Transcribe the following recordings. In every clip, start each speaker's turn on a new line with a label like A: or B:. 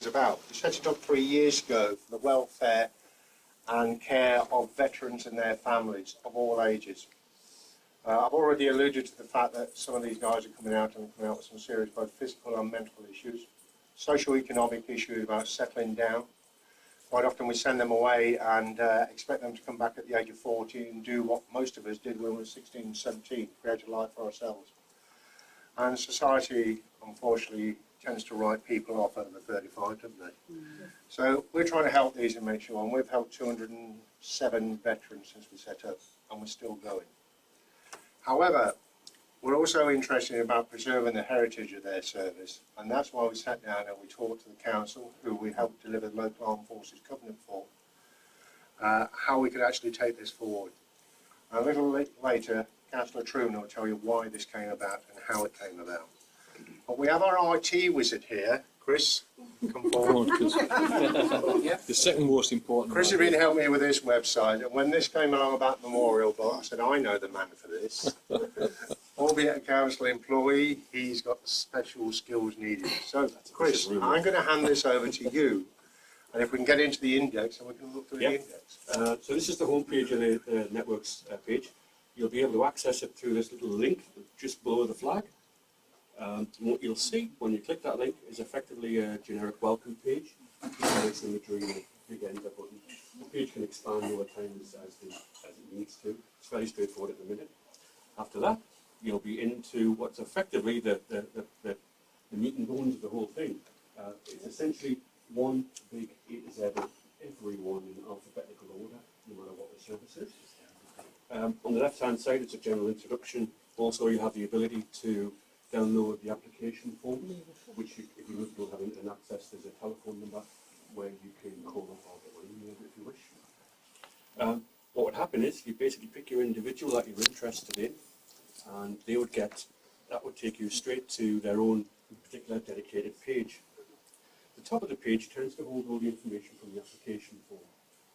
A: about. We set it up 3 years ago for the welfare and care of veterans and their families of all ages. I've already alluded to the fact that some of these guys are coming out with some serious both physical and mental issues, socio-economic issues about settling down. Quite often we send them away and expect them to come back at the age of 40 and do what most of us did when we were 16 and 17, create a life for ourselves. And society, unfortunately, tends to write people off over 35, don't they? So we're trying to help these and make sure, and we've helped 207 veterans since we set up, and we're still going. However, we're also interested about preserving the heritage of their service, and that's why we sat down and we talked to the council, who we helped deliver the Local Armed Forces Covenant for, how we could actually take this forward. A little later, Councillor Truman will tell you why this came about and how it came about. But we have our IT wizard here, Chris. Come forward.
B: The second most important.
A: Chris has been helping me with this website, and when this came along about Memorial Book, I said, I know the man for this. Albeit a council employee, he's got the special skills needed. So, Chris, I'm going to hand this over to you, and if we can get into the index, and we can look through the index.
C: So this is the home page of the network's page. You'll be able to access it through this little link just below the flag. And what you'll see when you click that link is effectively a generic welcome page. It's imagery and a big enter button. The page can expand over time as it needs to. It's very straightforward at the minute. After that, you'll be into what's effectively the meat and bones of the whole thing. It's essentially one big A to Z of everyone in alphabetical order, no matter what the service is. On the left-hand side, it's a general introduction. Also, you have the ability to download the application form, which if you don't have internet access, there's a telephone number where you can call up or get an email if you wish. What would happen is you basically pick your individual that you're interested in, and that would take you straight to their own particular dedicated page. The top of the page tends to hold all the information from the application form,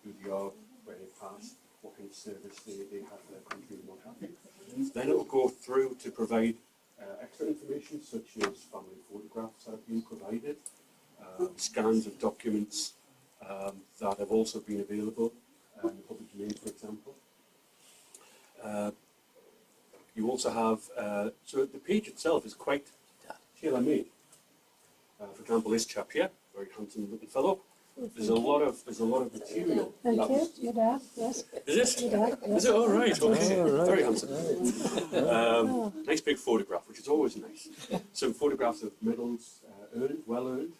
C: who they are, where they pass, what kind of service they have in their country and what have you. Then it will go through to provide extra information such as family photographs that have been provided, scans of documents that have also been available in the public domain, for example. You also have, so the page itself is quite tailor-made. For example, this chap here, very handsome looking fellow. There's a lot of material.
D: Thank you. Your dad, yes.
C: Is it?
D: Your dad, yes.
C: Is it? All right. Okay.
B: Oh, right.
C: Very handsome. Nice big photograph, which is always nice. Some photographs of medals earned, well earned,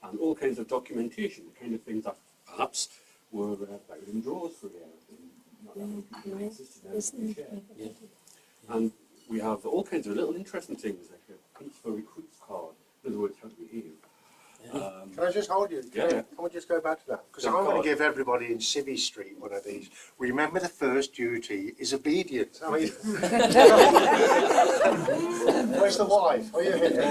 C: and all kinds of documentation, the kind of things that perhaps were buried in drawers for a year. Not that many people existed now to share. And we have all kinds of little interesting things, like a Prince for Recruits card. In other words, how to behave.
A: Can I just hold you? Can we just go back to that? Because I want to give everybody in Civvy Street one of these. Remember, the first duty is obedience. I mean, where's the wife? Are you here?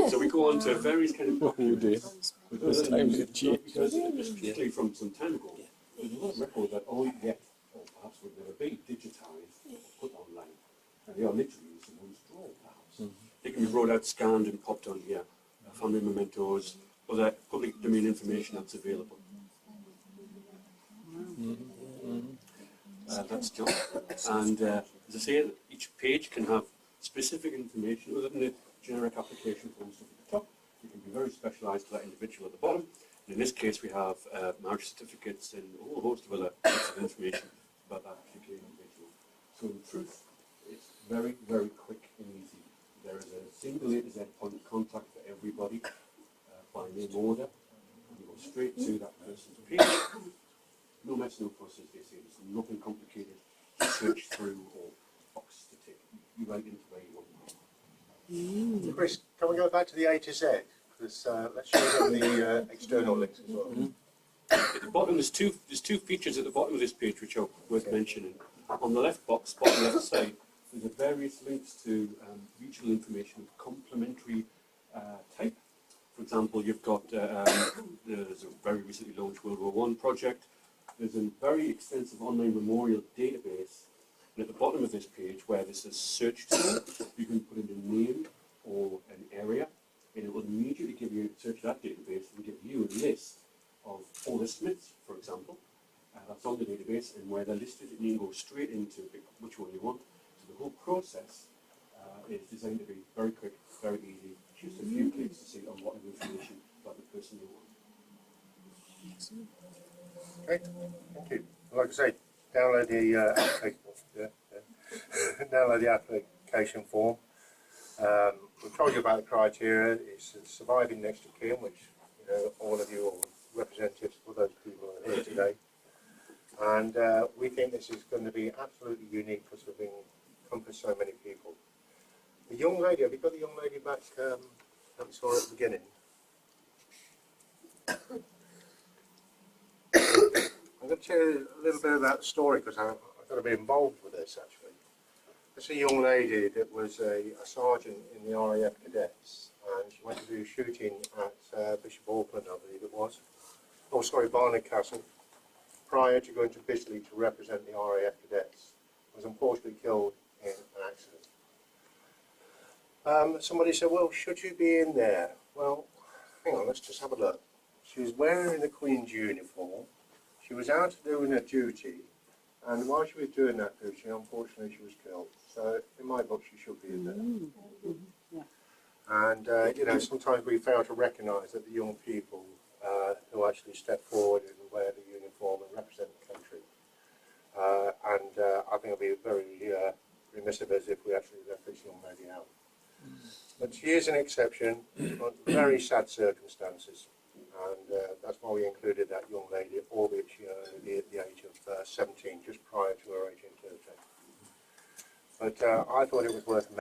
C: So we go on to various kind of documents.
B: This time it changed.
C: Because particularly from some time ago, there's a lot of records that aren't yet, or perhaps would never be, digitised or put online. And they are literally in someone's drawer, perhaps. They can be brought out, scanned and popped on here. Family mementos, other public domain information that's available. That's John. And as I say, each page can have specific information other than the generic application form stuff at the top. You can be very specialised to that individual at the bottom. And in this case, we have marriage certificates and a whole host of other bits of information about that particular individual. So in truth, it's very, very quick and easy. There is a single A to Z point of contact for everybody by name order. And you go straight to that person's page. No mess, no fuss, as they say. There's nothing complicated to search through or box to tick. You write into where you want.
A: Chris, can we go back to the A to Z? Because let's show them the external links as well.
C: At the bottom, there's two features at the bottom of this page which are worth mentioning. On the left box, bottom left side, there's various links to regional information of complementary type. For example, you've got there's a very recently launched World War I project. There's a very extensive online memorial database. And at the bottom of this page, where this is search tool, you can put in a name or an area, and it will to that database and give you a list of all the Smiths, for example, that's on the database, and where they're listed, and you can go straight into pick which one you want. So the whole process is designed to be very quick, very easy, just a few clicks to see on what information about the person you want.
A: Okay, thank you. Like I say, download the download the application form. We've told you about the criteria. It's surviving next to kin, which all of you are representatives for those people who are here today. And we think this is going to be absolutely unique because we've encompassed so many people. The young lady, have you got the young lady back that we saw at the beginning? I'm going to tell you a little bit about the story because I've got to be involved with this actually. It's a young lady that was a sergeant in the RAF cadets, and she went to do shooting at Bishop Auckland, I believe it was. Oh, sorry, Barnard Castle, prior to going to Bisley to represent the RAF cadets. Was unfortunately killed in an accident. Somebody said, well, should you be in there? Well, hang on, let's just have a look. She was wearing the Queen's uniform. She was out doing her duty, and while she was doing that duty, unfortunately, she was killed. So, in my book, she should be in there. And, sometimes we fail to recognise that the young people who actually step forward and wear the uniform and represent the country. I think it would be very remiss of us if we actually left this young lady out. But she is an exception, under very sad circumstances. And that's why we included that young lady, albeit she only at the age of 17, just prior to her 18th birthday. But I thought it was worth